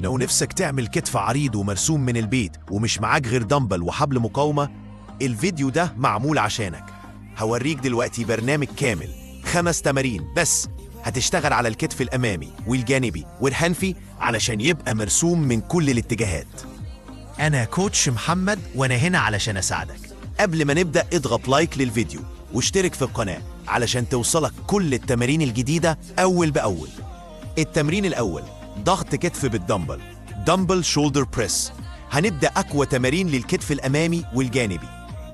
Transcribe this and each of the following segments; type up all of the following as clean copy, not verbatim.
لو نفسك تعمل كتف عريض ومرسوم من البيت ومش معاك غير دمبل وحبل مقاومة، الفيديو ده معمول عشانك. هوريك دلوقتي برنامج كامل 5 تمارين بس هتشتغل على الكتف الأمامي والجانبي والحنفي علشان يبقى مرسوم من كل الاتجاهات. أنا كوتش محمد وأنا هنا علشان أساعدك. قبل ما نبدأ اضغط لايك للفيديو واشترك في القناة علشان توصلك كل التمارين الجديدة أول بأول. التمرين الأول ضغط كتف بالدمبل، دمبل شولدر بريس. هنبدأ أقوى تمارين للكتف الأمامي والجانبي.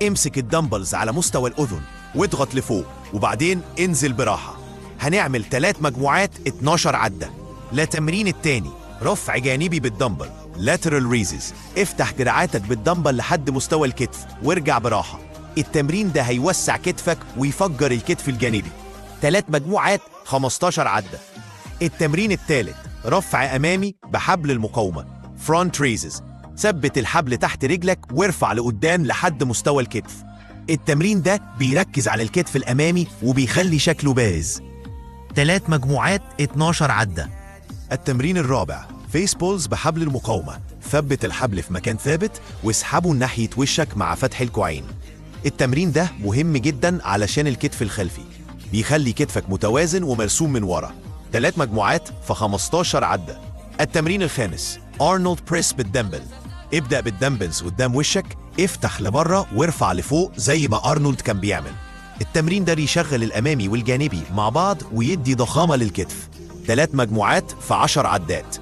امسك الدمبلز على مستوى الأذن واضغط لفوق وبعدين انزل براحة. هنعمل 3 مجموعات 12 عدة. التمرين التاني رفع جانبي بالدمبل، lateral raises. افتح دراعاتك بالدمبل لحد مستوى الكتف وارجع براحة. التمرين ده هيوسع كتفك ويفجر الكتف الجانبي. 3 مجموعات 15 عدة. التمرين الثالث رفع أمامي بحبل المقاومة، front raises. ثبت الحبل تحت رجلك وارفع لقدام لحد مستوى الكتف. التمرين ده بيركز على الكتف الأمامي وبيخلي شكله بارز. 3 مجموعات 12 عدة. التمرين الرابع فيس بولز بحبل المقاومة. ثبت الحبل في مكان ثابت واسحبه ناحية وشك مع فتح الكوعين. التمرين ده مهم جدا علشان الكتف الخلفي، بيخلي كتفك متوازن ومرسوم من ورا. 3 مجموعات في 15 عدة. التمرين الخامس أرنولد بريس بالدمبل. ابدأ بالدمبلز قدام وشك، افتح لبره وارفع لفوق زي ما أرنولد كان بيعمل. التمرين ده بيشغل الأمامي والجانبي مع بعض ويدي ضخامة للكتف. 3 مجموعات في 10 عدات.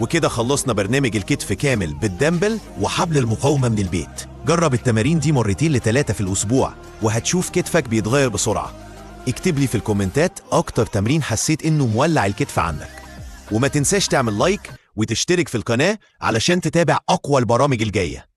وكده خلصنا برنامج الكتف كامل بالدمبل وحبل المقاومة من البيت. جرب التمارين دي 2 ل3 في الأسبوع وهتشوف كتفك بيتغير بسرعة. اكتب لي في الكومنتات أكتر تمرين حسيت إنه مولع الكتف عندك. وما تنساش تعمل لايك وتشترك في القناة علشان تتابع أقوى البرامج الجاية.